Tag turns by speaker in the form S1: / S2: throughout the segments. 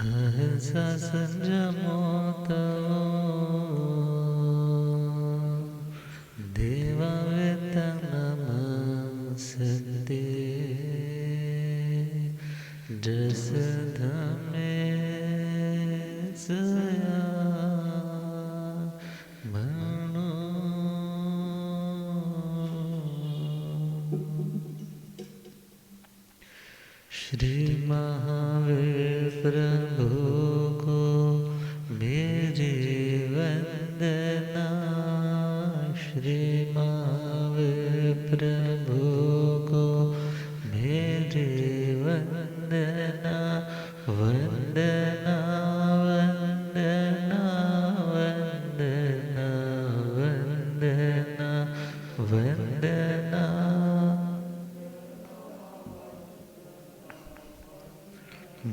S1: अहिंसा संयमो तमो देवावेतं नमस्ते जस धमे सया मनो। श्री महावीर प्रभु को मेरी वंदना। श्री महावीर प्रभु को मेरी वंदना। वंदना वंदना वंदना वंदना वंदना।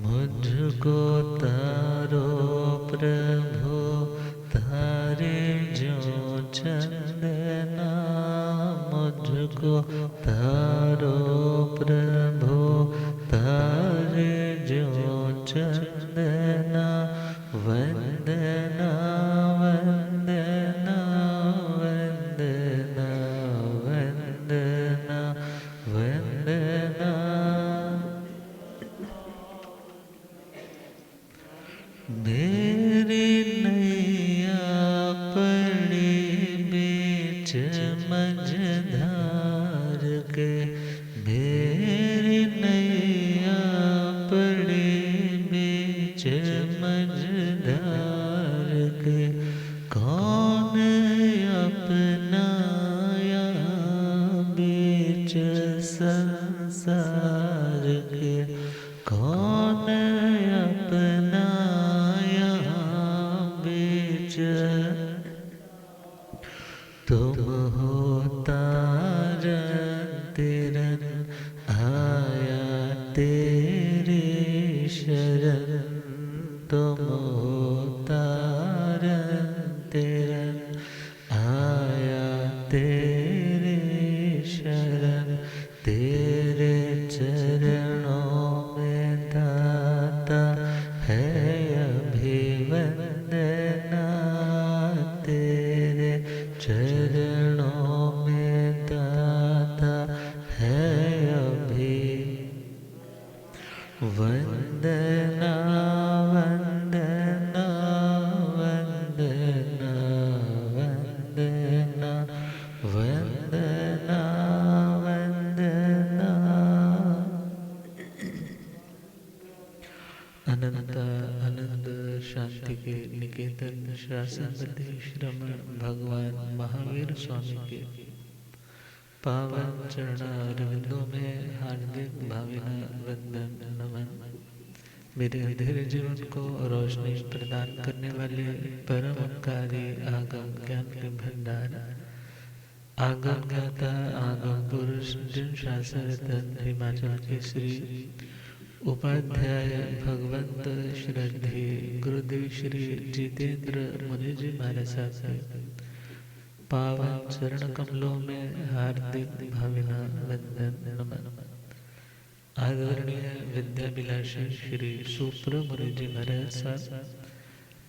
S1: मुझको तारो प्रभु तारे जो चंदना। मुझको तारो प्रभु तारे जो चंदना। वंदना वंदना वंदना वंदना वंदना। मेरी नैया पड़ी बीच मझधार के। मेरी नैया पड़ी बीच मझधार के। कौन अपनाया बीच संसार के। कौन अपना तुम हो तारन तिरन आया तेरी शरण। तुम हो तारन तिरन आया तेरी शरण। तेरे चरणों में दाता है अभिवंदना। तेरे चरणों में दाता है अभिवंदना। वंदना वंदना वंदना वंदना वंदना। अनंत आनंद शांति के निकेतन शासनपति श्रमण भगवान महावीर स्वामी के पावन चरणारविंदों में हार्दिक भावना वंदन नमन। मेरे अंधेरे जीवन को रोशनी प्रदान करने वाले परम उपकारी आगम ज्ञान के भंडार आगम ज्ञाता आगम पुरुष जिन शासन रतन हिमाचल केसरी उपाध्याय भगवंत श्रद्धे गुरुदेव श्री जितेंद्र मुनि जी महाराज साहब पावन चरण कमलों में हार्दिक भावना वंदन नमन। आदरणीय विद्याभिलाषी श्री सुब्रमण्य जी महाराज साहब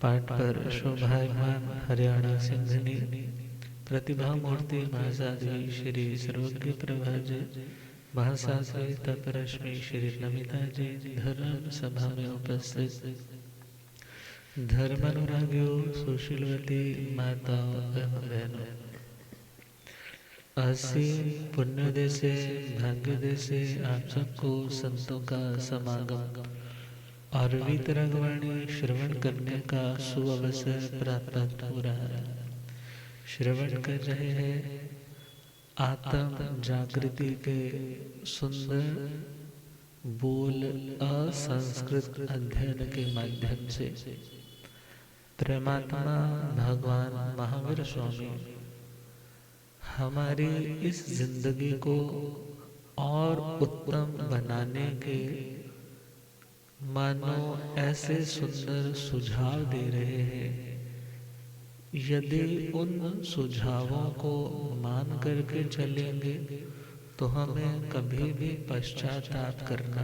S1: पाठ पर शोभायमान हरियाणा सिंधनी प्रतिभा मूर्ति महासाध्वी श्री सर्वज्ञ प्रभाज महासाध्वी तपरश्मि श्री नमिता जी धर्म सभा में उपस्थित धर्मानुरागियों सुशीलवती माताओं एवं बहनों। असीम पुण्योदय से भाग्योदय से आप सबको संतों का समागम और वीतरागवाणी श्रवण करने का सुअवसर प्राप्त हो रहा है। श्रवण कर रहे हैं आत्म जागृति के सुंदर बोल असंस्कृत अध्ययन के माध्यम से परमात्मा भगवान महावीर स्वामी हमारी इस जिंदगी को और उत्तम बनाने के मानो ऐसे सुंदर सुझाव दे रहे हैं। यदि उन सुझावों को मान करके चलेंगे तो हमें कभी भी पश्चाताप करना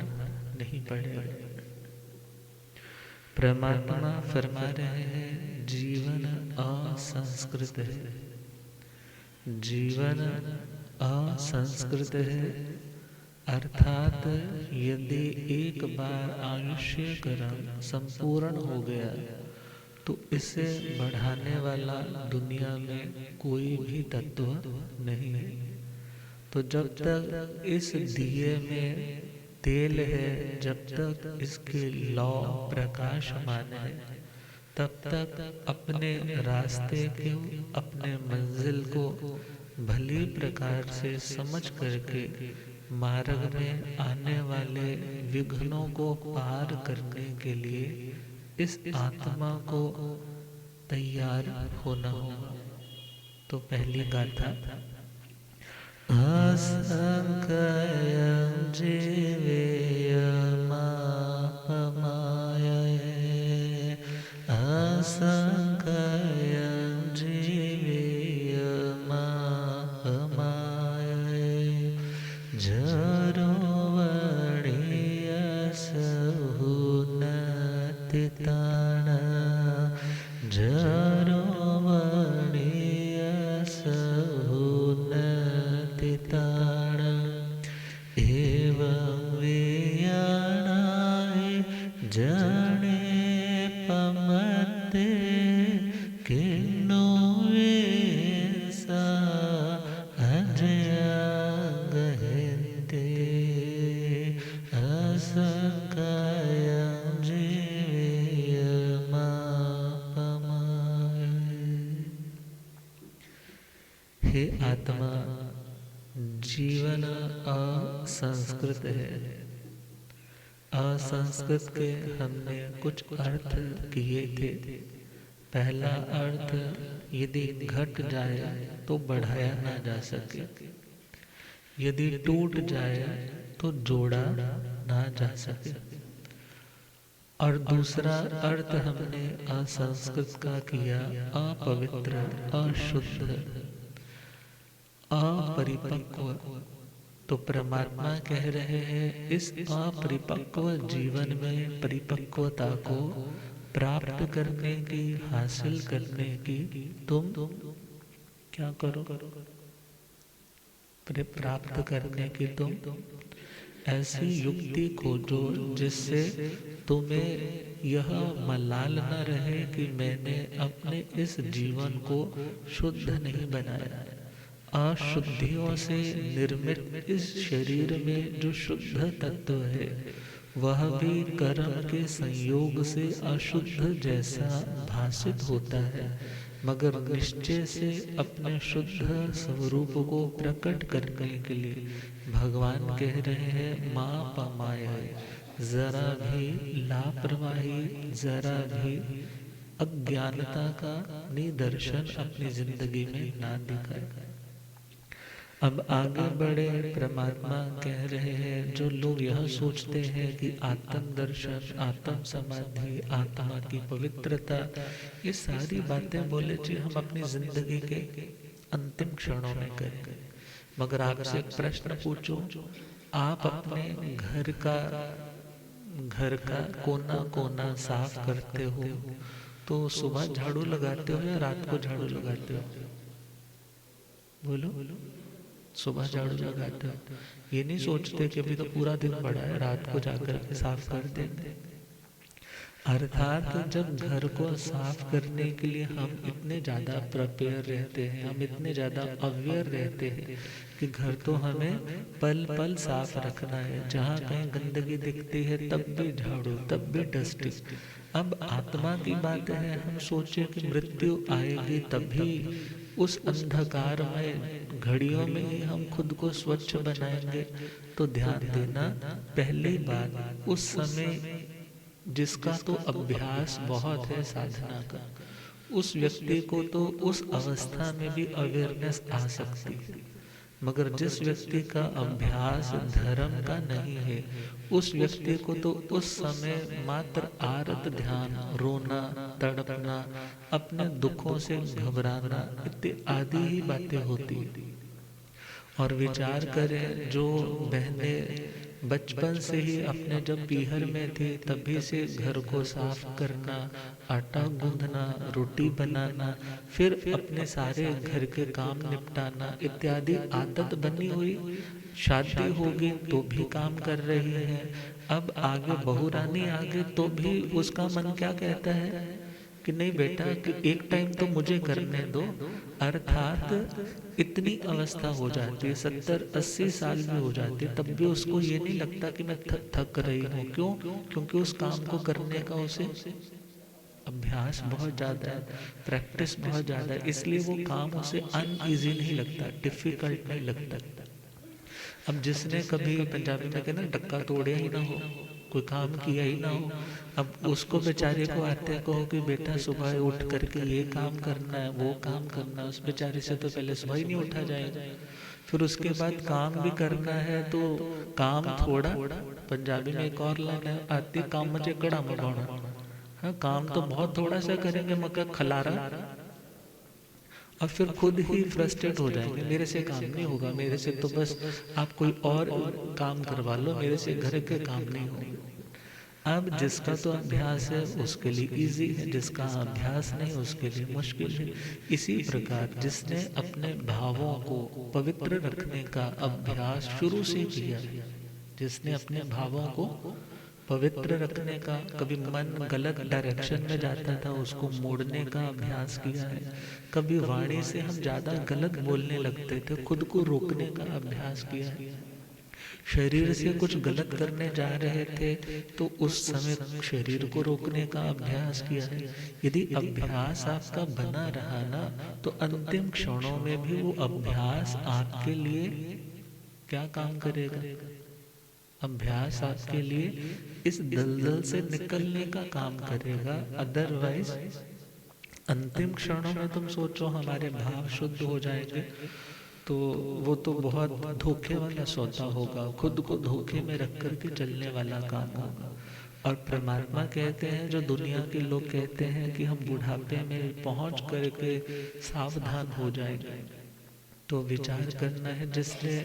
S1: नहीं पड़ेगा। परमात्मा फरमा रहे हैं जीवन असंस्कृत है, जीवन असंस्कृत है, अर्थात यदि एक बार आयुष्य क्रम संपूर्ण हो गया तो इसे बढ़ाने वाला दुनिया में कोई भी तत्व नहीं है। तो जब तक इस दिए में तेल है, जब तक इसके लौ प्रकाशमान है, तब तक अपने रास्ते को, अपने मंजिल को भली प्रकार से समझ करके मार्ग में आने वाले विघ्नों को पार करने के लिए इस आत्मा को तैयार होना होगा। तो पहली गाथा, असंख्यं जीवेयमापमायये, असंख्यं जीवेयमापमायये, जरो वणियसहुनतितान, जरो वणियसहुनतितान, एवं वियाणाय जने पमते, किन्नु वेसा अजयंगहिते, असंख्यं जीवेयमापमायये। हे आत्मा, जीवन असंस्कृत है। असंस्कृत के हमने कुछ अर्थ किए थे। पहला अर्थ, यदि घट जाए तो बढ़ाया ना जा सके, यदि टूट जाए तो जोड़ा ना जा सके। और दूसरा अर्थ हमने असंस्कृत का किया, अपवित्र, अशुद्ध, अपरिपक्व। तो परमात्मा कह रहे हैं इस अपरिपक्व जीवन में परिपक्वता को प्राप्त करने की, हासिल करने की तुम क्या करो? प्राप्त करने की तुम ऐसी युक्ति खोजो जिससे तुम्हें यह मलाल न रहे कि मैंने अपने इस जीवन को शुद्ध नहीं बनाया। अशुद्धियों से निर्मित इस शरीर में जो शुद्ध तत्व है वह भी कर्म के संयोग से अशुद्ध जैसा भासित होता है, मगर निश्चय से अपने शुद्ध स्वरूप को प्रकट करने के लिए भगवान कह रहे हैं मां पमाये, जरा भी लापरवाही, जरा भी अज्ञानता का निदर्शन अपनी जिंदगी में ना दिखाए। अब आगे बढ़े, परमात्मा कह रहे हैं जो लोग यह सोचते हैं कि आत्म दर्शन, आत्म समाधि, आत्मा की पवित्रता, ये सारी बातें बोले जी हम अपनी जिंदगी के अंतिम क्षणों में करेंगे। मगर आपसे एक प्रश्न पूछो, आप अपने घर का कोना कोना साफ करते हो तो सुबह झाड़ू लगाते हो या रात को झाड़ू लगाते हो? बोलो। सुबह झाड़ू लगाते हो, ये नहीं सोचते कि अभी तो पूरा दिन पड़ा है, रात को जाकर के साफ कर देंगे। अर्थात जब घर को साफ करने के लिए हम इतने ज्यादा प्रिपेयर रहते हैं, हम इतने ज्यादा अवेयर रहते हैं कि घर तो हमें पल पल साफ रखना है, जहाँ कहीं गंदगी दिखती है तब भी झाड़ू, तब भी डस्टिंग। अब आत्मा की बात है, हम सोचे कि मृत्यु आएगी तभी उस अंधकार में घड़ियों में ही हम खुद को स्वच्छ बनाएंगे। तो ध्यान देना, पहली बात, उस समय जिसका तो अभ्यास बहुत है साधना का, उस व्यक्ति को तो उस अवस्था में भी अवेयरनेस आ सकती है, मगर जिस व्यक्ति का अभ्यास धर्म का नहीं है उस व्यक्ति को तो उस समय मात्र आरत ध्यान, रोना, तड़पना, अपने दुखों से घबराना इत्यादि ही बातें होती है। और विचार करें, जो बहनें बचपन से ही अपने जब पीहर में थे तभी से घर को साफ करना, आटा गूंदना, रोटी बनाना, फिर अपने सारे घर के काम निपटाना इत्यादि आदत बनी हुई। शादी होगी तो भी काम कर रही है। अब आगे बहू रानी आगे तो भी उसका मन क्या कहता है कि नहीं बेटा कि एक टाइम तो मुझे करने दो। अर्थात इतनी अवस्था हो जाती है, 70-80 साल भी हो जाती है, तब भी उसको ये नहीं लगता कि मैं थक रही हूँ। क्यों? क्योंकि उस काम को करने का उसे अभ्यास बहुत ज़्यादा है, प्रैक्टिस बहुत ज़्यादा है, इसलिए वो काम उसे अनईजी नहीं लगता, डिफिकल्ट नहीं लगता। अब जिसने कभी पंजाबी में कहना डक्का तोड़िया ही ना हो, कोई काम किया ही ना हो, अब उसको बेचारे को आते कहो कि बेटा सुबह उठ करके ये काम करना है, वो काम करना है, उस बेचारे से तो पहले सुबह ही नहीं उठा जाएगा। फिर उसके बाद काम भी करना है तो काम थोड़ा, पंजाबी में एक और लाइन आती, काम मुझे कड़ा मगाना। हाँ, काम तो बहुत थोड़ा सा करेंगे मगर खलारा, और फिर खुद ही फ्रस्ट्रेट हो जाएंगे, मेरे से काम नहीं होगा, मेरे से तो बस आप कोई और काम करवा लो, मेरे से घर के काम नहीं होंगे। अब जिसका तो अभ्यास है उसके लिए इजी है, जिसका अभ्यास नहीं उसके लिए मुश्किल है। इसी प्रकार जिसने अपने भावों को पवित्र रखने का अभ्यास शुरू से किया, जिसने अपने भावों को पवित्र रखने का, कभी मन गलत डायरेक्शन में जाता था उसको मोड़ने का अभ्यास किया है, कभी वाणी से हम ज़्यादा गलत बोलने लगते थे खुद को रोकने का अभ्यास किया है, शरीर से कुछ गलत करने जा रहे थे तो उस समय शरीर को रोकने का अभ्यास किया है। यदि अभ्यास आपका बना रहा ना तो अंतिम क्षणों में भी वो अभ्यास आपके लिए क्या काम करेगा? अभ्यास आपके लिए इस दलदल से निकलने का काम करेगा। अदरवाइज अंतिम क्षणों में तुम सोचो हमारे भाव शुद्ध हो जाएंगे तो वो तो बहुत धोखे वाला सौदा होगा, खुद को धोखे में रख करके चलने वाला काम होगा। और परमात्मा कहते हैं, जो दुनिया के लोग कहते हैं कि हम बुढ़ापे में पहुंच करके सावधान हो जाएंगे, तो विचार करना है जिसने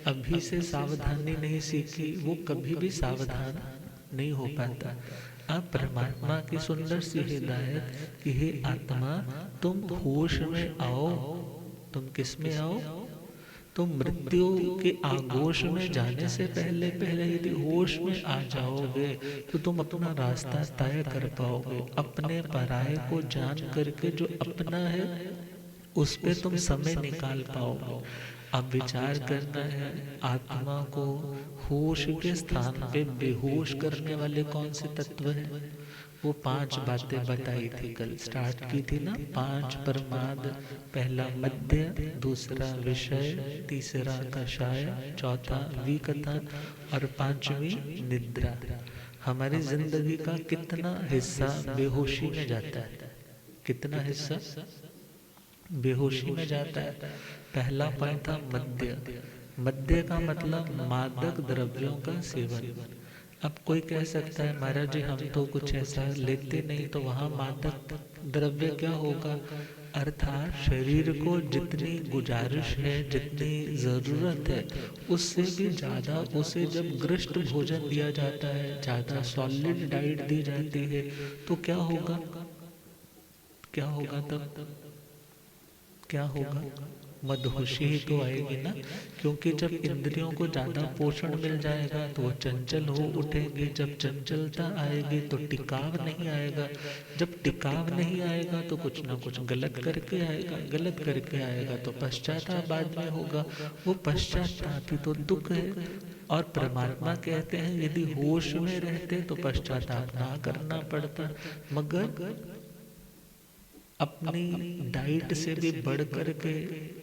S1: अभी से सावधानी नहीं सीखी वो कभी भी सावधान नहीं हो पाता। अब परमात्मा की सुंदर सी हिदायत कि हे आत्मा तुम होश में आओ। तुम किस में आओ? तुम मृत्यु के आगोश में जाने से पहले पहले यदि होश में आ जाओगे तो तुम अपना रास्ता तय कर पाओगे। अपने पराये को जान करके जो अपना है उस पे तुम समय निकाल पाओगे। अब विचार करना है आत्मा को होश के स्थान पे बेहोश करने वाले कौन से तत्व हैं? वो 5 बातें बताई थी, कल स्टार्ट की थी ना। 5 प्रमाद, पहला मध्य, दूसरा विषय, तीसरा कषाय, चौथा विकथा और 5वीं निद्रा। हमारी जिंदगी का कितना हिस्सा बेहोशी में जाता है? कितना हिस्सा बेहोशी में जाता है? पहला पॉइंट था मद्य। मद्य का मतलब मादक द्रव्यों का सेवन। अब कोई कह सकता है महाराज जी हम तो कुछ ऐसा लेते नहीं, तो वहाँ मादक द्रव्य क्या होगा? अर्थात शरीर को जितनी गुजारिश है, जितनी ज़रूरत है, उससे भी ज़्यादा उसे जब गृष्ट भोजन दिया जाता है, ज़्यादा सॉलिड डाइट दी जाती है, तो क्या होगा? क्या होगा तब? क्या होगा? मदहोशी ही तो आएगी ना, क्योंकि जब इंद्रियों को ज्यादा पोषण मिल जाएगा तो वो चंचल हो उठेंगे। जब चंचलता आएगी तो टिकाव नहीं आएगा। जब टिकाव नहीं आएगा तो कुछ ना कुछ गलत करके आएगा, गलत करके आएगा तो पश्चाताप बाद में होगा। वो पश्चाताप ही तो दुख है। और परमात्मा कहते हैं यदि होश में रहते तो पश्चाताप ना करना पड़ता, मगर अपनी डाइट से भी बढ़ कर के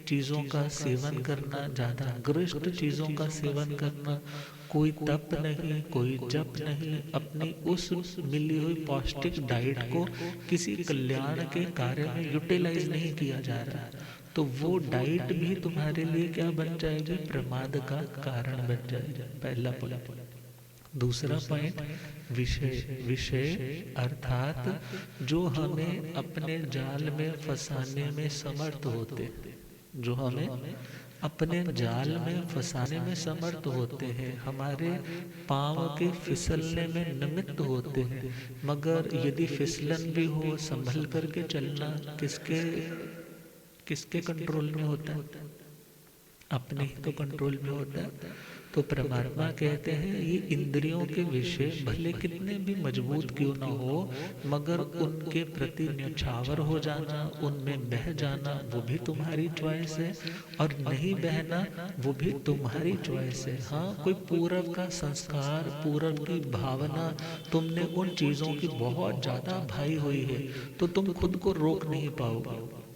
S1: चीज़ों का सेवन करना, ज़्यादा गृष्ट चीज़ों का सेवन करना, कोई तप नहीं, कोई जप नहीं, अपनी उस मिली हुई पौष्टिक डाइट को किसी कल्याण के कार्य में यूटिलाइज नहीं किया जा रहा, तो वो डाइट भी तुम्हारे लिए क्या बन जाएगी? प्रमाद का कारण बन जाएगी। पहला पॉइंट। दूसरा पॉइंट विषय। विषय अर्थात जो हमें अपने जाल में फंसाने में समर्थ होते, जो हमें अपने जाल में फंसाने में समर्थ होते हैं, हमारे पांव के फिसलने में निमित्त होते हैं, मगर यदि फिसलन भी हो संभल करके चलना किसके किसके कंट्रोल में होता है? अपने ही तो कंट्रोल में होता है। तो परमात्मा कहते हैं ये इंद्रियों के विषय भले कितने भी मजबूत क्यों ना हो, मगर उनके प्रति न्यौछावर हो जाना, उनमें बह जाना, वो भी तुम्हारी चॉइस है, और नहीं बहना वो भी तुम्हारी चॉइस है। हाँ, कोई पूर्व का संस्कार, पूर्व की भावना तुमने उन चीजों की बहुत ज्यादा भाई हुई है, तो तुम खुद को रोक नहीं पाओगे।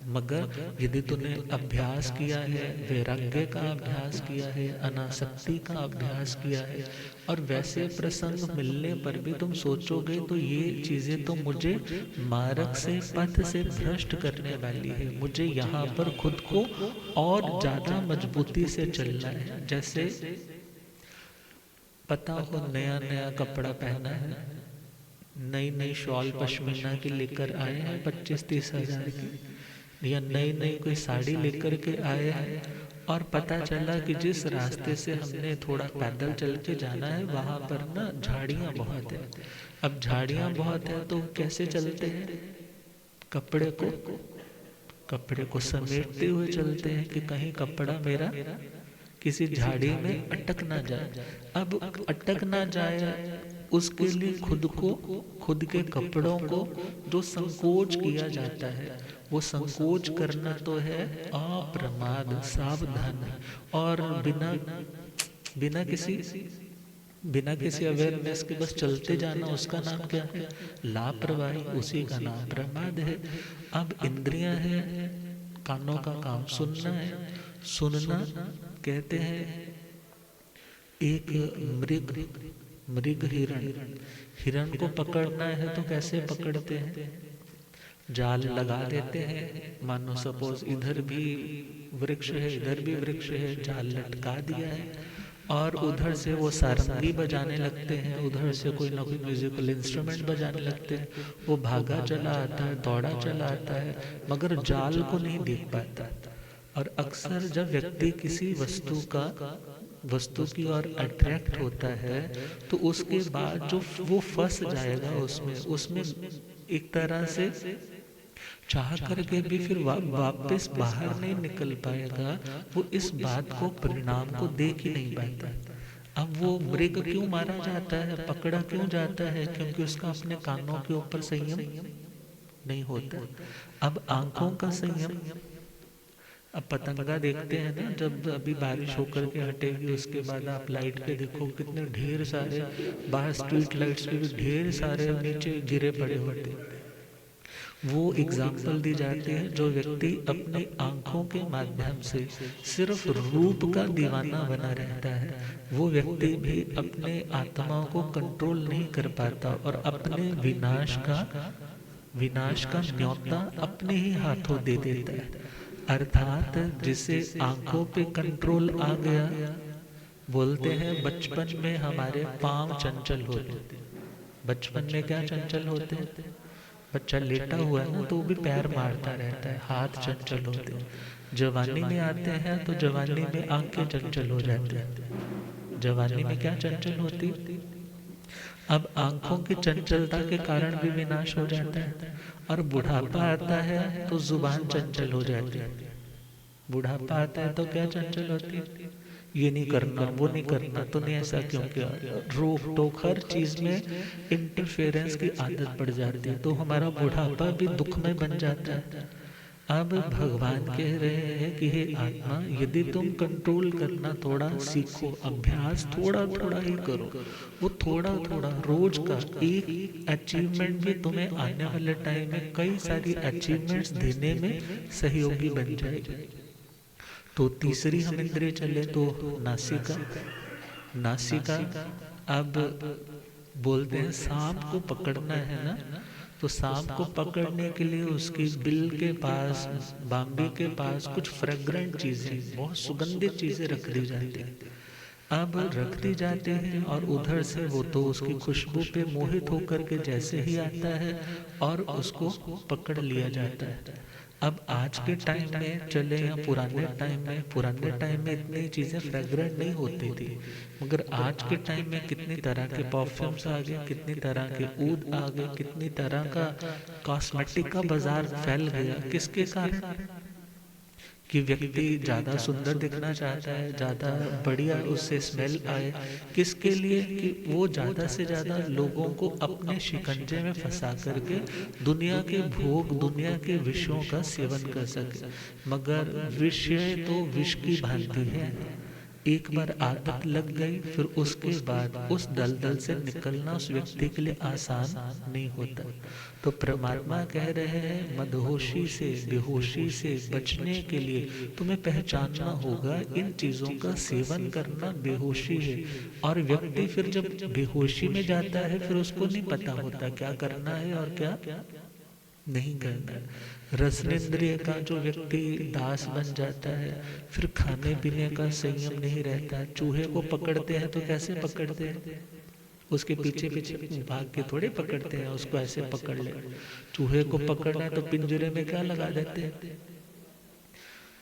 S1: मगर यदि तूने अभ्यास किया है, वैराग्य का अभ्यास किया है, अनासक्ति का अभ्यास किया है, और वैसे प्रसंग मिलने पर भी तुम सोचोगे तो ये चीजें तो मुझे मार्ग से, पथ से भ्रष्ट करने वाली है, मुझे यहाँ पर खुद को और ज्यादा मजबूती से चलना है। जैसे पता हो नया नया कपड़ा पहना है, नई नई शॉल पश्मीना की लेकर आए हैं 25-30 हजार की, या नई नई कोई साड़ी लेकर के आए हैं, और पता चला कि जिस रास्ते से हमने थोड़ा पैदल चल के जाना है वहां पर ना झाड़ियां बहुत है। अब झाड़ियां बहुत है तो कैसे चलते हैं? कपड़े को समेटते हुए चलते हैं कि कहीं कपड़ा मेरा किसी झाड़ी में अटक ना जाए। अब अटक ना जाए उसके लिए खुद को, खुद के कपड़ों को जो संकोच किया जाता है, वो संकोच करना तो है अप्रमाद, सावधान, और बिना किसी अवेयरनेस के बस चलते जाना, उसका नाम क्या है? लापरवाही, उसी का नाम प्रमाद है। अब इंद्रियां हैं, कानों का काम सुनना है, सुनना कहते हैं एक मृग हिरण को पकड़ना है तो कैसे पकड़ते हैं? जाल लगा देते हैं, मानो सपोज इधर भी वृक्ष है, इधर भी वृक्ष है, जाल लटका दिया है, और उधर से वो सारंगी बजाने लगते हैं, उधर से कोई ना कोई म्यूजिकल इंस्ट्रूमेंट बजाने लगते हैं, वो भागा चला आता है, दौड़ा चला आता है, मगर जाल को नहीं देख पाता। और अक्सर जब व्यक्ति किसी वस्तु की ओर अट्रैक्ट होता है तो उसके बाद जो वो फंस जाएगा उसमें एक तरह से चाह करके भी फिर वापस बाहर नहीं निकल पाएगा, वो इस बात को, परिणाम को देख ही नहीं पाता। अब वो मृग क्यों मारा जाता है, पकड़ा क्यों जाता है? क्योंकि उसका अपने कानों के ऊपर संयम नहीं होता। अब आंखों का संयम, अब पतंगा देखते हैं ना, जब अभी बारिश होकर के हटेगी उसके बाद आप लाइट पे देखो कितने ढेर सारे बाहर स्ट्रीट लाइट्स पे भी ढेर सारे नीचे गिरे पड़े होते हैं। वो एग्जाम्पल दी जाती है, जो व्यक्ति अपनी आंखों के माध्यम से सिर्फ रूप का दीवाना बना रहता है, वो व्यक्ति भी अपने आत्मा को कंट्रोल नहीं कर पाता और अपने विनाश का न्योता अपने ही हाथों दे देता है। अर्थात जिसे आंखों पे कंट्रोल आ गया, बोलते हैं बचपन में हमारे पांव चंचल होते। बचपन में क्या चंचल होते हैं? बच्चा लेटा हुआ है ना तो वो भी पैर मारता रहता है, हाथ चंचल होते हैं। जवानी में आते हैं तो जवानी में आंखें चंचल हो जाती हैं। जवानी में क्या चंचल होती? अब आंखों की चंचलता के कारण भी विनाश हो जाता है। और बुढ़ापा आता है तो जुबान चंचल हो जाती है। बुढ़ापा आता है तो क्या चंचल होती है? ये नहीं करना, वो नहीं करना, तूने ऐसा क्यों किया, रोक टोक, हर चीज में इंटरफेरेंस की आदत पड़ जाती है, तो हमारा बुढ़ापा भी दुखमय बन जाता है। अब भगवान कह रहे हैं कि हे आत्मा, यदि तुम कंट्रोल करना थोड़ा सीखो, अभ्यास थोड़ा थोड़ा ही करो, वो थोड़ा थोड़ा रोज का एक अचीवमेंट भी तुम्हें आने वाले टाइम में कई सारी अचीवमेंट्स देने में सहयोगी बन जाएगी। तो तीसरी हम इंद्रिय चले तो नासिका। अब बोलते हैं सांप को पकड़ना है ना, तो सांप को पकड़ने के लिए उसकी बिल के पास, बाम्बी के पास कुछ फ्रेग्रेंट चीजें, बहुत सुगंधित चीजें रख दी जाती हैं। अब रख दी जाती हैं और उधर से वो तो उसकी खुशबू पे मोहित होकर के जैसे ही आता है और उसको पकड़ लिया जाता है। अब आज के टाइम में चले या पुराने टाइम में इतनी चीजें फ्रेग्रेंट नहीं होती थी, मगर आज के टाइम में कितनी तरह के परफ्यूम्स आ गए, कितनी तरह के ऊद आ गए, कितनी तरह का कॉस्मेटिक का बाजार फैल गया। किसके कारण? कि व्यक्ति ज्यादा सुंदर दिखना चाहता है, ज्यादा बढ़िया उससे स्मेल आए। किसके लिए? कि वो ज्यादा से ज्यादा लोगों को अपने शिकंजे में फंसा करके दुनिया के भोग, दुनिया के विषयों का सेवन कर सके। मगर विषय तो विष की भांति है, एक बार आदत लग गई फिर उसके बाद उस दलदल से निकलना उस व्यक्ति के लिए आसान नहीं होता। तो परमात्मा कह रहे हैं मदहोशी से, बेहोशी से बचने के लिए तुम्हें पहचानना होगा इन चीजों का सेवन करना बेहोशी है। और व्यक्ति फिर जब बेहोशी में जाता है फिर उसको नहीं पता होता क्या करना है और क्या नहीं करना। रसनेंद्रिय का जो व्यक्ति दास बन जाता है, फिर खाने पीने का संयम नहीं रहता। चूहे को पकड़ते हैं तो कैसे पकड़ते हैं? उसके पीछे पीछे भाग के थोड़े पकड़ते हैं, उसको ऐसे पकड़ ले। चूहे को पकड़ना है तो पिंजरे में क्या लगा देते हैं?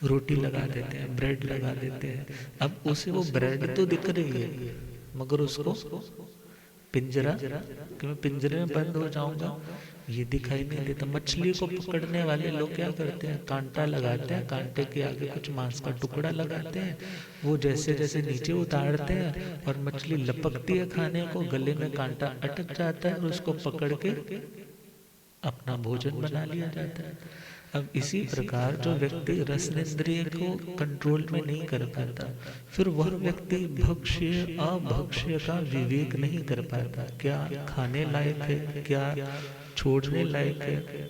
S1: रोटी लगा देते हैं, ब्रेड लगा देते हैं। अब उसे वो ब्रेड तो दिख रही है, मगर उसको पिंजरा, कि मैं पिंजरे में बंद हो जाऊंगा, ये दिखाई नहीं देता। मछली को पकड़ने वाले लोग क्या करते हैं? कांटा लगाते हैं, कांटे के आगे कुछ मांस का टुकड़ा लगाते हैं, वो जैसे जैसे नीचे उतारते हैं और मछली लपकती है खाने को, गले में कांटा अटक जाता है और उसको पकड़ के अपना भोजन बना लिया जाता है। अब इसी प्रकार जो व्यक्ति रसनेंद्रिय को कंट्रोल में नहीं कर पाता, फिर वह व्यक्ति भक्ष्य अभक्ष्य का विवेक नहीं कर पाता। क्या खाने लायक है, क्या छोड़ने लायक है।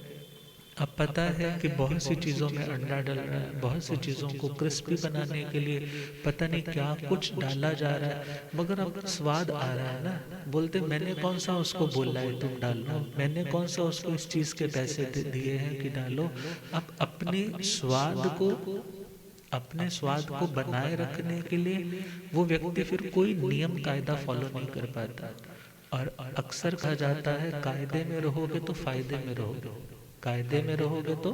S1: अब पता है कि बहुत सी चीज़ों में अंडा डल रहा है, बहुत सी चीज़ों को क्रिस्पी बनाने के लिए पता नहीं क्या कुछ डाला जा रहा है, मगर अब स्वाद आ रहा है ना। बोलते मैंने कौन सा उसको बोला है तुम डालो, मैंने कौन सा उसको इस चीज़ के पैसे दिए हैं कि डालो। अब अपने स्वाद को बनाए रखने के लिए वो व्यक्ति फिर कोई नियम कायदा फॉलो नहीं कर पाता। और अक्सर कहा जाता है कायदे में रहोगे तो फायदे में रहोगे, कायदे में रहोगे तो।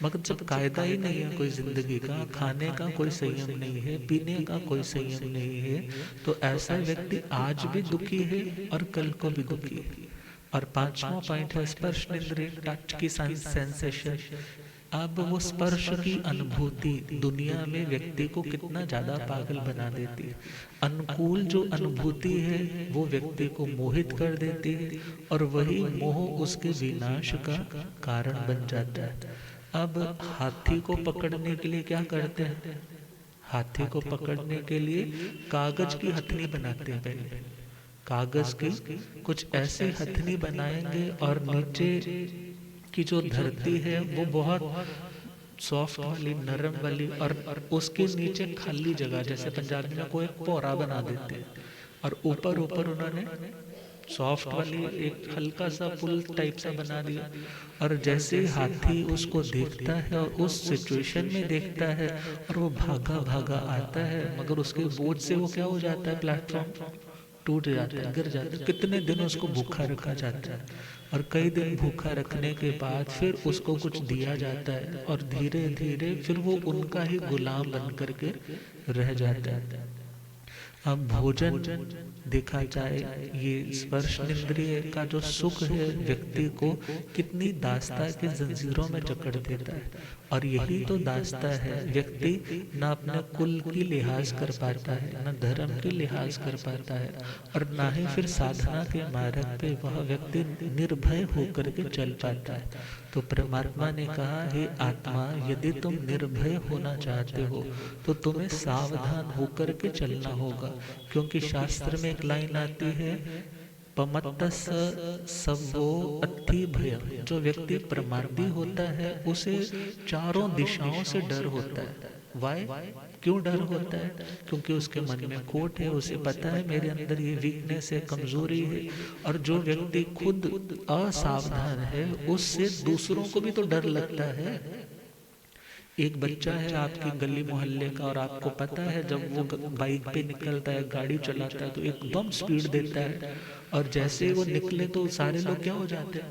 S1: मगर जब कायदा ही नहीं है कोई जिंदगी का, खाने का कोई संयम नहीं है, पीने का कोई संयम नहीं है, तो ऐसा व्यक्ति आज भी दुखी है और कल को भी दुखी है। और पांचवा पॉइंट है स्पर्श इंद्रिय, टच की सेंसेशन। अब वो स्पर्श की अनुभूति दुनिया में व्यक्ति को कितना ज्यादा पागल बना देती है। अनुकूल जो अनुभूति है वो व्यक्ति को मोहित कर देती है और वही मोह उसके विनाश का कारण बन जाता है। अब हाथी को पकड़ने के लिए क्या करते हैं? हाथी को पकड़ने के लिए कागज की हथनी बनाते हैं। पहले कागज की कुछ ऐसी हथनी बनाएंगे और नीचे की जो धरती है वो बहुत सॉफ्ट वाली, नरम वाली, और उसके नीचे खाली जगह, जैसे पंजाबी में कोई पोरा बना देते हैं, और ऊपर उन्होंने सॉफ्ट वाली एक हल्का सा पुल टाइप सा बना दिया। और जैसे हाथी उसको देखता है और उस सिचुएशन में देखता है और वो भागा भागा आता है, मगर उसके बोझ से वो क्या हो जाता है? प्लेटफॉर्म टूट जाता है, गिर जाता है। कितने दिन उसको भूखा रखा जाता है और कई दिन भूखा रखने के बाद फिर उसको कुछ दिया जाता है और धीरे धीरे फिर वो उनका ही गुलाम बन करके रह जाता है। अब भोजन देखा जाए, ये स्पर्श इंद्रिय का जो सुख है व्यक्ति को कितनी दास्ता के जंजीरों में जकड़ देता है। और यही तो दास्ता है, व्यक्ति न अपने कुल की लिहाज कर पाता है, न धर्म की लिहाज कर पाता है, और न ही फिर साधना के मार्ग पे वह व्यक्ति निर्भय होकर के चल पाता है। तो परमात्मा ने कहा, हे आत्मा, यदि तुम निर्भय होना चाहते हो तो तुम्हें सावधान होकर के चलना होगा। क्योंकि शास्त्र में एक लाइन आती है, पमत्तस सबो अति भय। जो व्यक्ति प्रमादी होता है उसे चारों दिशाओं से डर होता है। वाई? क्यों डर होता है? क्योंकि उसके मन में खोट है, उसे पता है मेरे अंदर ये वीकनेस है, कमजोरी है। और जो व्यक्ति खुद असावधान है उससे दूसरों को भी तो डर लगता है। एक बच्चा है आपकी गली मोहल्ले का और आपको पता है जब वो बाइक पे निकलता है, गाड़ी चलाता है तो एकदम स्पीड देता है, और जैसे वो निकले तो सारे लोग क्या हो जाते हैं?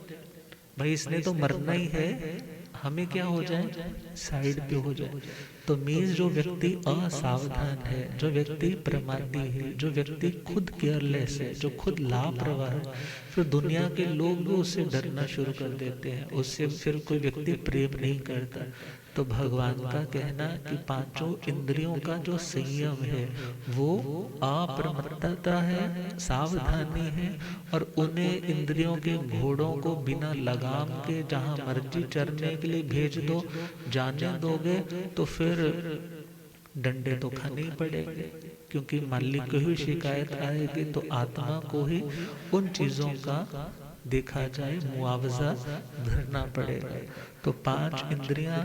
S1: भाई इसने तो मरना ही है, हमें क्या हो जाए, साइड पे हो जाए। तो मीन्स जो व्यक्ति असावधान है, जो व्यक्ति प्रमादी है, जो व्यक्ति खुद केयरलेस है, जो खुद लापरवाह है, फिर दुनिया के लोग भी उससे डरना शुरू कर देते हैं, उससे फिर कोई व्यक्ति प्रेम नहीं करता। तो भगवान का कहना कि पांचों इंद्रियों का जो संयम है वो अप्रमत्तता है, सावधानी है, और उन्हें इंद्रियों के घोड़ों को बिना लगाम के जहां मर्जी चरने के लिए भेज दो, जाने दोगे तो फिर डंडे तो खाने ही पड़ेंगे, क्योंकि मालिक को ही शिकायत आएगी। तो आत्मा को ही उन चीजों का देखा जाए मुआवजा भरना पड़ेगा। तो पांच इंद्रियां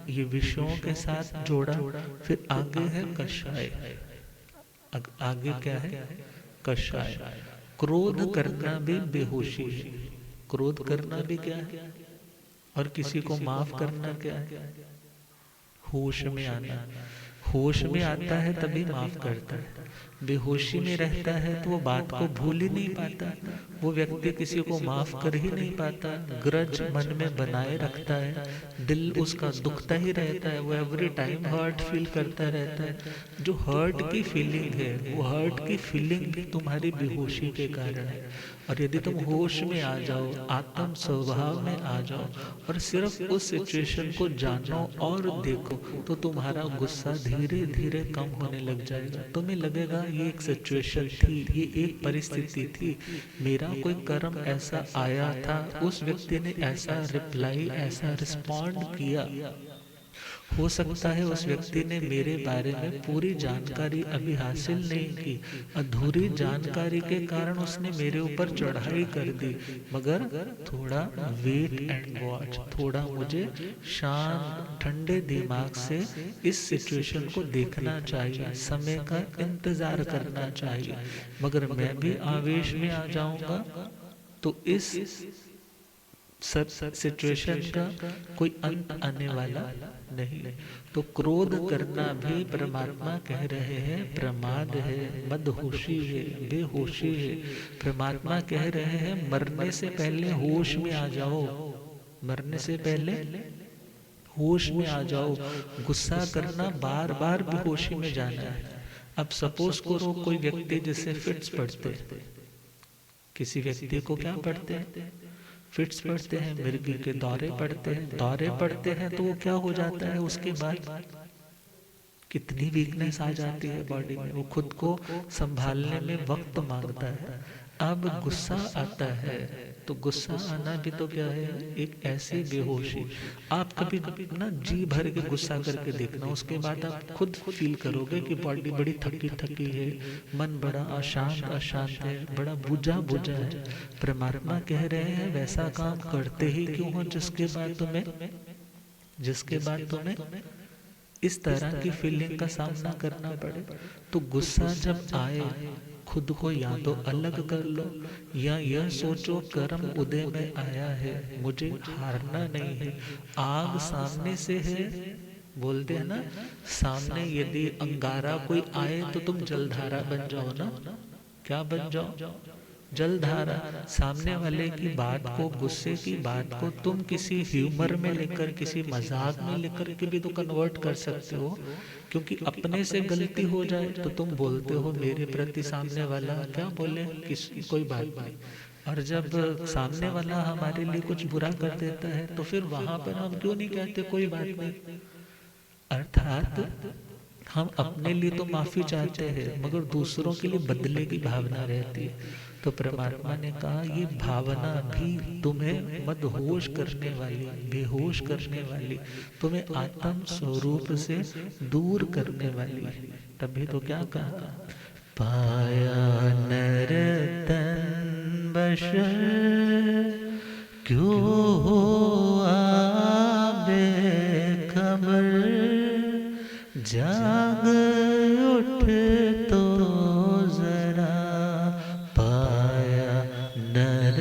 S1: ये विषयों के साथ जोड़ा। फिर आगे है कषाय। आगे क्या है, कषाय। क्रोध करना भी बेहोशी है। क्रोध करना भी क्या है, और किसी को माफ करना क्या है, होश में आना। होश में आता है तभी माफ करता है। बेहोशी में रहता है तो वो बात को भूल ही नहीं पाता, वो व्यक्ति किसी को माफ कर ही नहीं पाता, ग्रज मन में बनाए रखता है, दिल उसका दुखता ही रहता है, वो एवरी टाइम हर्ट फील करता रहता है। जो हर्ट की फीलिंग है, वो हर्ट की फीलिंग भी तुम्हारी बेहोशी के कारण है। और यदि तुम होश में आ जाओ, आत्म स्वभाव में आ जाओ, और सिर्फ उस सिचुएशन को जानो और देखो, तो तुम्हारा गुस्सा धीरे धीरे कम होने लग जाएगा। तुम्हें लगेगा ये एक सिचुएशन थी, ये एक परिस्थिति थी, मेरा कोई कर्म ऐसा आया था, उस व्यक्ति ने ऐसा रिप्लाई, ऐसा रिस्पॉन्ड किया। हो सकता है उस व्यक्ति ने मेरे बारे में पूरी जानकारी अभी हासिल नहीं की, अधूरी जानकारी के कारण उसने मेरे ऊपर चढ़ाई कर दी, मगर थोड़ा वेट एंड वॉच, थोड़ा मुझे शांत ठंडे दिमाग से इस सिचुएशन को देखना चाहिए, समय का इंतजार करना चाहिए। मगर मैं भी आवेश में आ जाऊंगा तो इस सिचुएशन का कोई अंत आने वाला नहीं। तो क्रोध करना भी परमात्मा कह रहे हैं प्रमाद है, मदहोशी है, बेहोशी है। परमात्मा कह रहे हैं मरने से पहले होश में आ जाओ, मरने से पहले होश में आ जाओ। गुस्सा करना बार बार बेहोशी में जाना है। अब सपोज करो कोई व्यक्ति जिससे फिट्स पड़ते, किसी व्यक्ति को क्या पड़ते हैं, फिट्स पड़ते हैं, मिर्गी के दौरे पड़ते हैं। दौरे पड़ते हैं तो वो क्या हो जाता है, उसके बाद कितनी वीकनेस आ जाती है बॉडी में, वो खुद को संभालने में वक्त मांगता है। अब गुस्सा आता है तो गुस्सा आना भी तो क्या है, एक ऐसी बेहोशी। आप कभी ना जी भर के गुस्सा करके देखना, उसके बाद आप खुद फील करोगे कि बॉडी बड़ी थकी थकी है, मन बड़ा अशांत अशांत है, बड़ा बुझा बुझा है। परमात्मा कह रहे हैं वैसा काम करते ही क्यों हो जिसके बाद तुम्हें इस तरह की फीलिंग का सामना करना पड़े। तो गुस्सा जब आए खुद को या तो अलग कर लो, या यह सोचो कर्म उदय में आया है, मुझे हारना नहीं है। आग सामने से है, बोलते हैं ना, सामने यदि अंगारा कोई आए तो तुम जलधारा बन जाओ ना, क्या बन जाओ, जलधारा। सामने वाले की बात को, गुस्से की बात को तुम किसी ह्यूमर में लेकर, किसी मजाक में लेकर के भी तो कन्वर्ट कर सकते हो। क्योंकि अपने से गलती हो जाए तो तुम बोलते हो मेरे प्रति सामने वाला क्या बोले, कोई बात नहीं। और जब सामने वाला हमारे लिए कुछ बुरा कर देता है तो फिर वहां पर हम क्यों नहीं कहते कोई बात नहीं। अर्थात हम अपने लिए तो माफी चाहते हैं, मगर दूसरों के लिए बदले की भावना रहती है। तो परमात्मा ने कहा ये भावना भी तुम्हें मदहोश करने वाली, बेहोश करने वाली, तुम्हें आत्म स्वरूप से दूर करने वाली। तभी तो क्या कहा, पाया नर तन बश क्यों हुआ बेखबर, जाग उठ तो जरा, पाया नर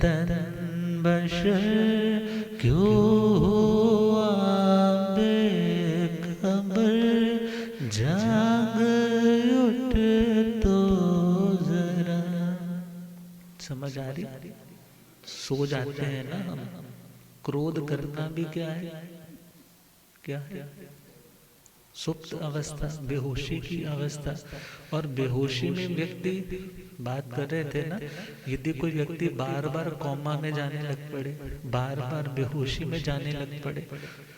S1: तन बश क्यों हुआ बेखबर, जाग उठ तो जरा। समझ आ रही? सो जाते हैं ना हम, क्रोध करना भी क्या है? क्या है? सुप्त अवस्था, बेहोशी की अवस्था। और बेहोशी में व्यक्ति, बात कर रहे थे ना, यदि कोई व्यक्ति बार बार कोमा में जाने लग पड़े, बार बार बेहोशी में जाने लग पड़े,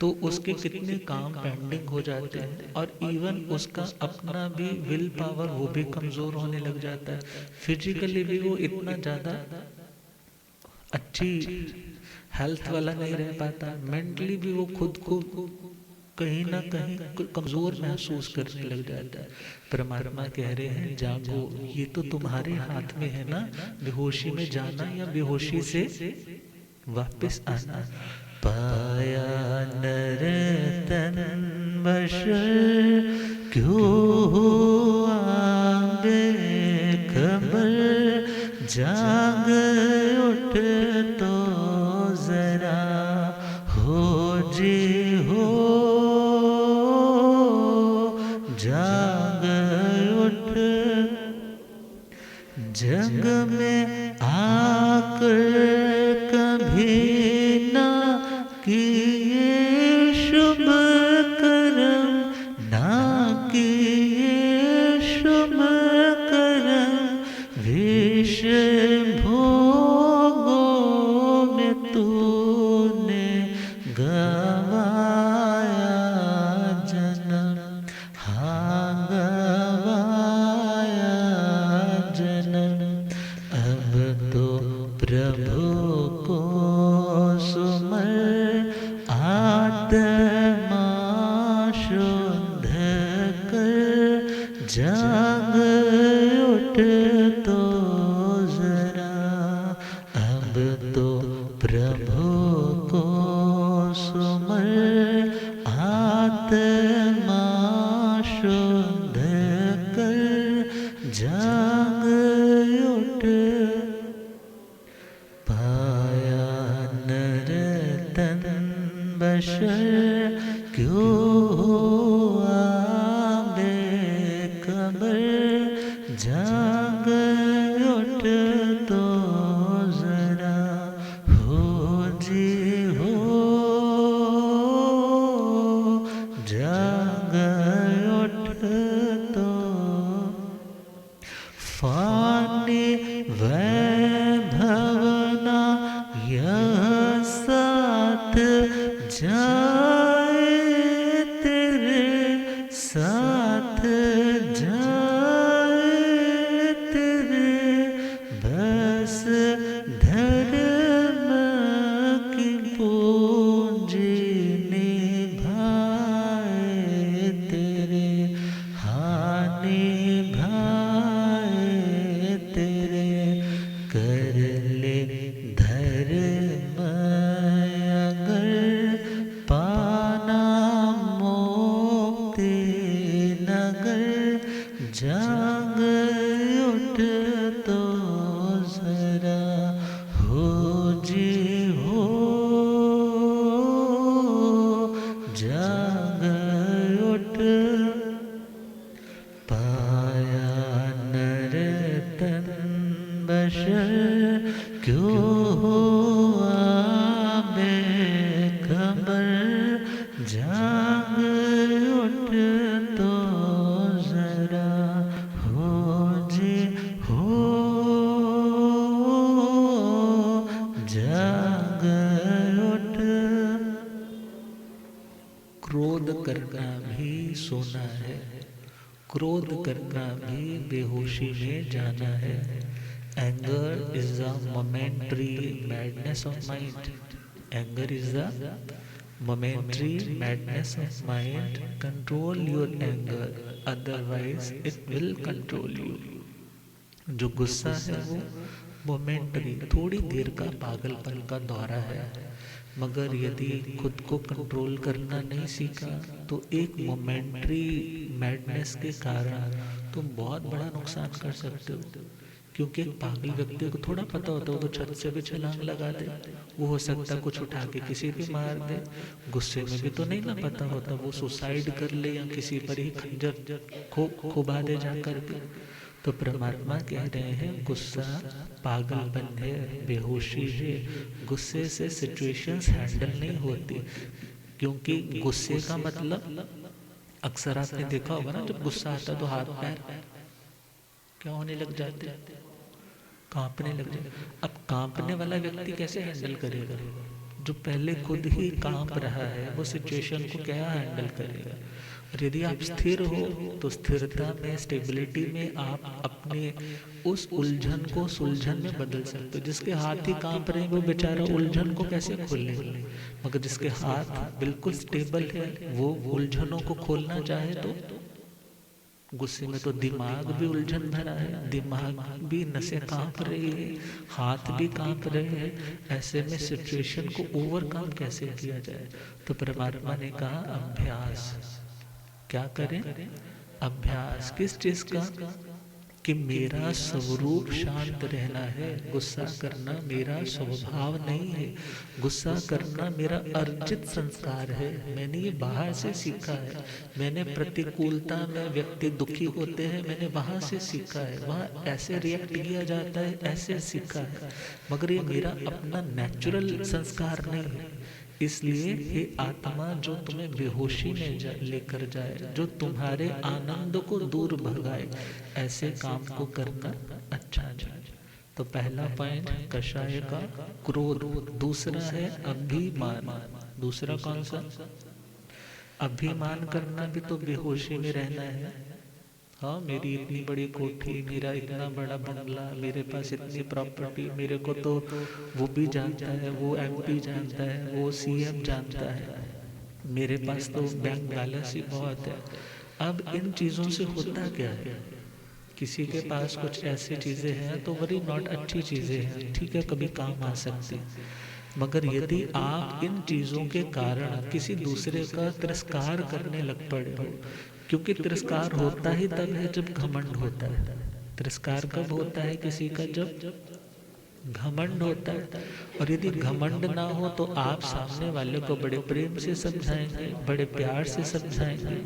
S1: तो उसके कितने काम पेंडिंग हो जाते हैं। और इवन उसका अपना भी विल पावर वो भी कमजोर होने लग जाता है। फिजिकली भी वो इतना ज्यादा अच्छी हेल्थ वाला नहीं रह पाता, मेंटली भी वो खुद को कहीं ना कहीं कमजोर महसूस करने लग जाता है। परमात्मा कह रहे हैं जागो, ये तो तुम्हारे हाथ में है ना, बेहोशी में जाना या बेहोशी से वापस आना। पाया नर तन बश क्यों हुआ बेखबर, जाग उठ तो जरा हो जी हो, जाग उठ। जग में आकर कभी ना किए शुभ कर्म, ना किए शुभ कर्म, विषय भोगों में तूने गवाया जन्म, हाँ गवाया जन्म। अब तो प्रभु को सुमर, आत्मा शुद्ध कर, जाग उठ तो जरा। अब तो प्रभु को सुमर, आत्मा शुद्ध कर, जाग उठ। पाया नर तन बशर क्यों हुआ बेखबर, जाग उठ तो जरा हो जी हो, जाग उठ तो। फानी वैभवना यह साथ जाए, तेरे साथ जाए, तेरे बस धर्म की पूंजी निभाए, तेरे हानि भाए, तेरे कर ले धर्म अगर, पाना मोक्ति नगर, जाग उठ तो जरा हो जी हो, जाग उठ। पाया नर तन बशर क्यों हुआ बेखबर, जाग उठ तो जरा हो जी हो, जाग उठ। क्रोध करना भी सोना है, क्रोध करना भी बेहोशी में जाना है। Anger is the momentary madness of mind, anger is the momentary madness of mind. Control your anger, otherwise it will control you. जो गुस्सा है वो मोमेंटरी, थोड़ी देर का पागलपन का दौरा है, मगर यदि खुद को कंट्रोल करना नहीं सीखा तो एक मोमेंटरी मैडनेस के कारण तुम बहुत बड़ा नुकसान कर सकते हो। क्योंकि एक पागल व्यक्ति को थोड़ा पता होता है वो तो छत से भी छलांग लगा दे, वो हो सकता है कुछ उठा के किसी भी मार दे। गुस्से में भी तो नहीं ना पता होता, वो सुसाइड कर ले या किसी पर ही खंजर खुबा दे जा करके। तो परमात्मा कह रहे हैं गुस्सा पागलपन है, बेहोशी है। गुस्से से सिचुएशंस हैंडल नहीं होती, क्योंकि गुस्से का मतलब अक्सर आपने देखा होगा ना, जब गुस्सा आता तो हाथ पैर क्या होने लग जाते, कांपने लग जाते। अब कांपने वाला व्यक्ति कैसे हैंडल करेगा? जो पहले खुद ही कांप रहा है वो सिचुएशन को क्या हैंडल करेगा? और यदि आप स्थिर हो तो स्थिरता में, स्टेबिलिटी में आप अपने उस उलझन को सुलझन में बदल सकते हो। जिसके हाथ ही कांप रहे हैं वो बेचारा उलझन को कैसे खोले, मगर जिसके हाथ बिल्कुल स्टेबल है वो उलझनों को खोलना चाहे तो गुस्से में तो दिमाग भी उलझन भरा है, दिमाग भी, नसें कांप रही है, हाथ भी कांप रहे हैं। ऐसे में सिचुएशन को ओवरकम कैसे किया जाए? तो परमात्मा ने कहा अभ्यास। क्या करें? अभ्यास। किस चीज का? कि मेरा स्वरूप शांत रहना है। गुस्सा करना मेरा स्वभाव नहीं है, गुस्सा करना मेरा अर्जित संस्कार है। मैंने ये बाहर से सीखा है। मैंने प्रतिकूलता में व्यक्ति दुखी होते हैं, मैंने वहां से सीखा है, वहां ऐसे रिएक्ट किया जाता है, ऐसे सीखा है, मगर ये मेरा अपना नेचुरल संस्कार नहीं है। इसलिए हे आत्मा, जो तुम्हें बेहोशी में लेकर जाए, जो तुम्हारे आनंद को दूर भगाए, ऐसे काम को करना अच्छा नहीं। तो पहला पॉइंट कषाय का क्रोध। दूसरा है अभिमान। दूसरा कौन सा? अभिमान करना भी तो बेहोशी में रहना है। हाँ, मेरी इतनी बड़ी कोठी, मेरा इतना बड़ा बंगला, मेरे पास इतनी प्रॉपर्टी, मेरे को तो वो भी जानता है, वो एमपी जानता है, वो सीएम जानता है, मेरे पास तो बैंक बैलेंस ही बहुत है। अब इन चीज़ों से होता क्या है? किसी के पास कुछ ऐसी चीज़ें हैं तो वेरी नॉट अच्छी चीज़ें हैं, ठीक है, कभी काम आ सकती, मगर यदि आप इन चीज़ों के कारण किसी दूसरे का तिरस्कार करने लग पड़े हो, क्योंकि तिरस्कार होता ही तब है जब घमंड होता है। तिरस्कार कब होता है किसी का? जब घमंड होता है। और यदि घमंड ना हो तो आप सामने वाले को बड़े प्रेम से समझाएंगे, बड़े प्यार से समझाएंगे।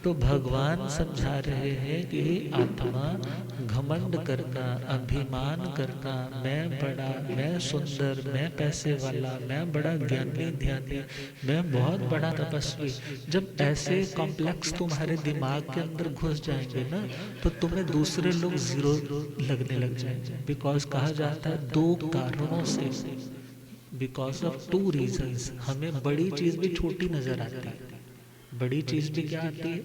S1: तो भगवान समझा रहे हैं कि आत्मा, घमंड करना, अभिमान करना, मैं बड़ा, मैं सुंदर, मैं पैसे वाला, मैं बड़ा ज्ञानी ध्यानी, मैं बहुत बड़ा तपस्वी, जब ऐसे कॉम्प्लेक्स तुम्हारे दिमाग के अंदर घुस जाएंगे ना, तो तुम्हें दूसरे लोग जीरो लगने लग जाएंगे। बिकॉज कहा जाता है दो कारणों से, बिकॉज ऑफ टू रीजंस, हमें बड़ी चीज भी छोटी नजर आती है। बड़ी चीज भी क्या आती है?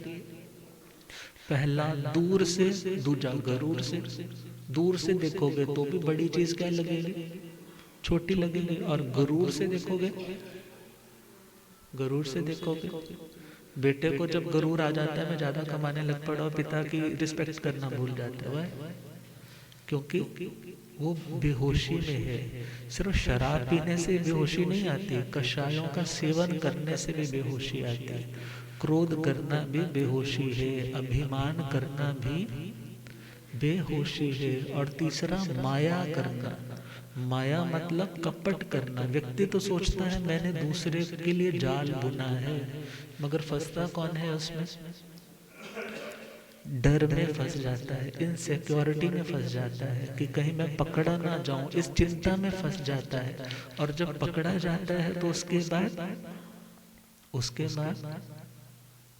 S1: पहला दूर से, दूजा गरूर से। दूर से देखोगे तो भी बड़ी चीज क्या लगेगी? छोटी लगेगी। और गरूर से देखोगे, गरूर से देखोगे, बेटे को जब गरूर आ जाता है, मैं ज्यादा कमाने लग पड़ा और पिता की रिस्पेक्ट करना भूल जाता है, क्योंकि वो बेहोशी में है। सिर्फ शराब पीने से बेहोशी नहीं आती, कषायों का सेवन करने से भी बेहोशी आती है। क्रोध करना भी बेहोशी है, अभिमान करना भी बेहोशी है। और तीसरा माया करना। माया मतलब कपट करना। व्यक्ति तो सोचता है मैंने दूसरे के लिए जाल बुना है, मगर फंसता कौन है उसमें? डर में फंस जाता है, इनसिक्योरिटी में फंस जाता है कि कहीं मैं पकड़ा ना जाऊं, इस चिंता में फंस जाता है। और जब पकड़ा जाता है तो उसके बाद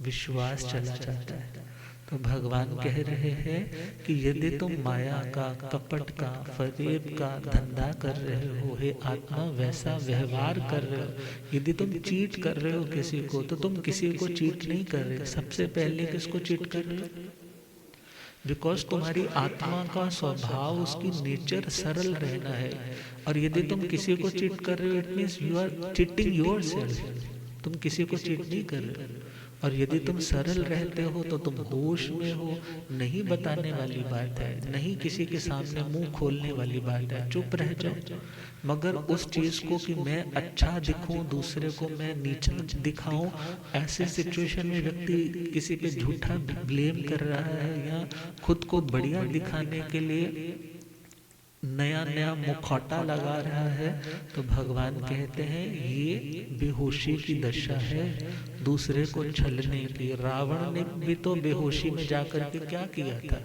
S1: विश्वास चला जाता है। तो भगवान कह रहे हैं कि यदि तुम माया का, कपट का, फरेब का धंधा कर रहे हो, हे आत्मा, वैसा व्यवहार कर रहे हो, यदि तुम चीट कर रहे हो किसी को, तो तुम किसी को चीट नहीं कर रहे, सबसे पहले किसको चीट कर रहे हो? बिकॉज तुम्हारी आत्मा का स्वभाव, उसकी नेचर सरल रहना है। और यदि तुम किसी को चीट कर रहे हो, it means you are cheating yourself. तुम किसी को चीट नहीं कर रहे। और यदि तुम सरल रहते हो तो तुम होश में हो। नहीं बताने वाली बात है, नहीं किसी के सामने मुंह खोलने वाली बात है, चुप रह जाओ। मगर उस चीज को कि मैं अच्छा दिखूं, दूसरे को मैं नीचा दिखाऊं, ऐसे सिचुएशन में व्यक्ति किसी पे झूठा ब्लेम कर रहा है या खुद को बढ़िया दिखाने के लिए नया नया मुखौटा लगा रहा है, तो भगवान कहते हैं ये बेहोशी की दशा है, दूसरे को छलने की। रावण ने भी तो बेहोशी में जाकर के क्या किया था?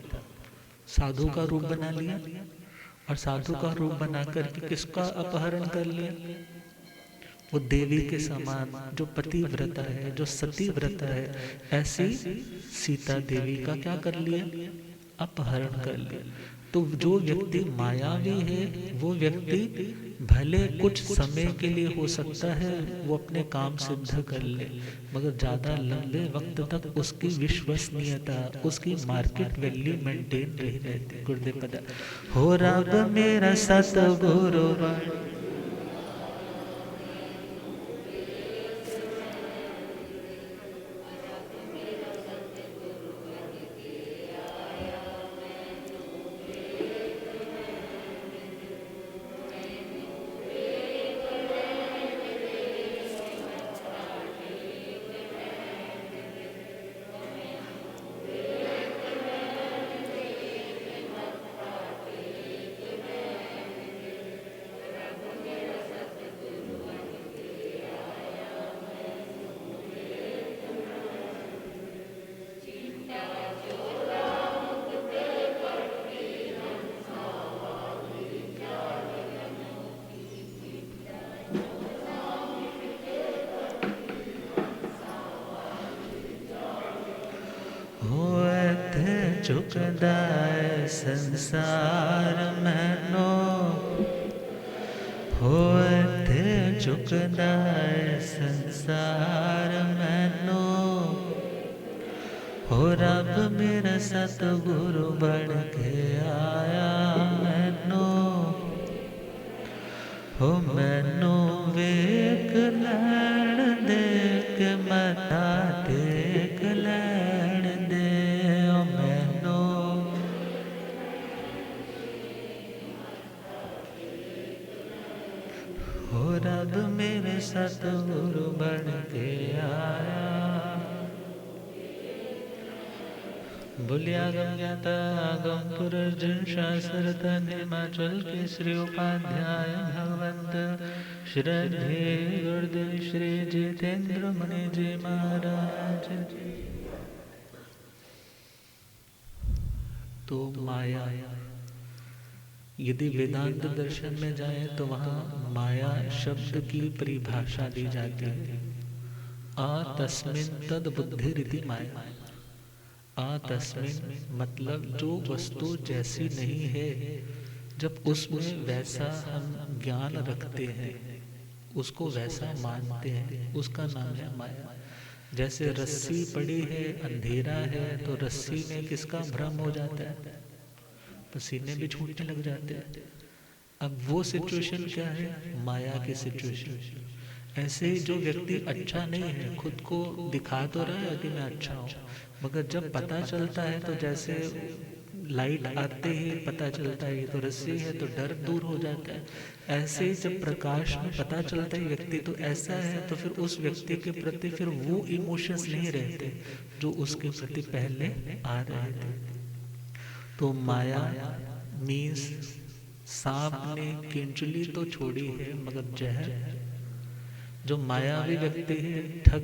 S1: साधु का रूप बना लिया, और साधु का रूप बना करके किसका अपहरण कर लिया? वो देवी के समान जो पतिव्रता है, जो सती व्रता है, ऐसी सीता देवी का क्या कर लिया? अपहरण कर लिया। तो जो व्यक्ति मायावी है, वो व्यक्ति भले कुछ समय के लिए हो सकता है वो अपने काम सिद्ध कर ले, मगर ज्यादा लंबे वक्त तक उसकी विश्वसनीयता, उसकी मार्केट वैल्यू मेंटेन रही रहती। गुरुदेव पदा हो रब मेरा सतगुरु चुकदा संसार मैनो, होते चुकदा संसार मैनो, हो रब मेरा सतगुरु बन के आया मैनो, हो मैनो वेख लैण दे के मथा टेक लैण दे, ओ मैनो हो रब मेरे सतगुरु बन के आया। बोलिया गम ज्ञाता गम पुरर्जुन शास्त्रत हिमाचल के श्री उपाध्याय भगवंत श्रद्धे गुरुदेव श्री जितेंद्र मुनि जी महाराज। तो माया, यदि वेदांत दर्शन में जाए तो वहाँ माया शब्द की परिभाषा दी जाती है, आ तस्मिन् तद बुद्धि रीति माया। आ तस्मिन् मतलब जो वस्तु जैसी नहीं है, जब उसमें वैसा हम ज्ञान रखते हैं, उसको वैसा मानते हैं, उसका नाम है माया। जैसे रस्सी पड़ी है, अंधेरा है, तो रस्सी में किसका भ्रम हो जाता है? पसीने भी छूटने लग जाते हैं। अब वो सिचुएशन क्या है? माया की सिचुएशन। ऐसे ही जो व्यक्ति अच्छा नहीं है, खुद को दिखा तो रहा है कि मैं अच्छा हूँ, मगर जब पता चलता है तो जैसे लाइट आते ही पता चलता है ये तो रस्सी है, तो डर दूर हो जाता है। ऐसे ही जब प्रकाश में पता चलता है व्यक्ति तो ऐसा है, तो फिर उस व्यक्ति के प्रति फिर वो इमोशंस नहीं रहते जो उसके प्रति पहले आ रहे थे। तो माया मीन्स सांप ने केंचुली तो छोड़ी है, मगर जहर। जो मायावी व्यक्ति है, ठग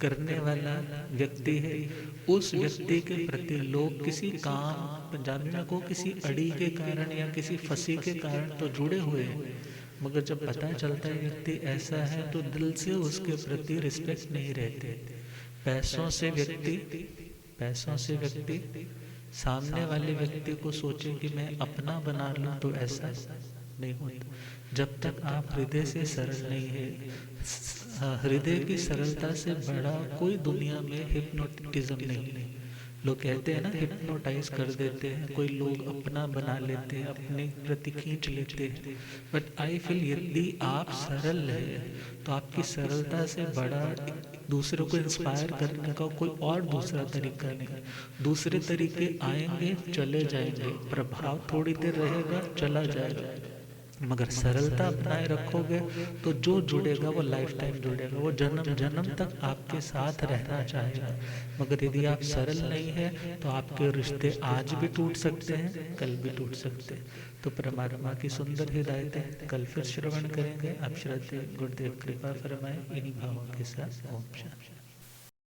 S1: करने वाला व्यक्ति है, उस व्यक्ति के प्रति लोग किसी काम, पंजाबी में को किसी अड़ी के कारण या किसी फंसी के कारण तो जुड़े हुए हैं, मगर जब पता चलता है व्यक्ति ऐसा है तो दिल से उसके प्रति रिस्पेक्ट नहीं रहते। पैसों से व्यक्ति सामने वाले व्यक्ति को सोचे कि मैं अपना बना लूं, तो ऐसा नहीं होता जब तक आप हृदय से सरल नहीं है। हृदय की सरलता से बड़ा कोई दुनिया में हिप्नोटिज्म नहीं। लोग कहते हैं ना, हिप्नोटाइज कर देते हैं, कोई लोग अपना बना लेते हैं, अपने प्रति खींच लेते हैं। बट आई फील यदि आप सरल है तो आपकी सरलता से बड़ा दूसरों को इंस्पायर करने का कोई और दूसरा तरीका नहीं। दूसरे तरीके आएंगे, चले जाएंगे, प्रभाव थोड़ी देर रहेगा, चला जाएगा, मगर सरलता अपनाए रखोगे तो जो जुड़ेगा वो लाइफ टाइम जुड़ेगा, वो जन्म जन्म तक आपके साथ रहना चाहेगा। मगर यदि आप सरल नहीं है तो आपके रिश्ते आज भी टूट सकते हैं, कल भी टूट सकते हैं। तो परमात्मा की सुंदर हिदायतें कल फिर श्रवण करेंगे। आप श्रद्धेय गुरुदेव कृपा फरमाए इन्हीं भावों के साथ। ओम शांति।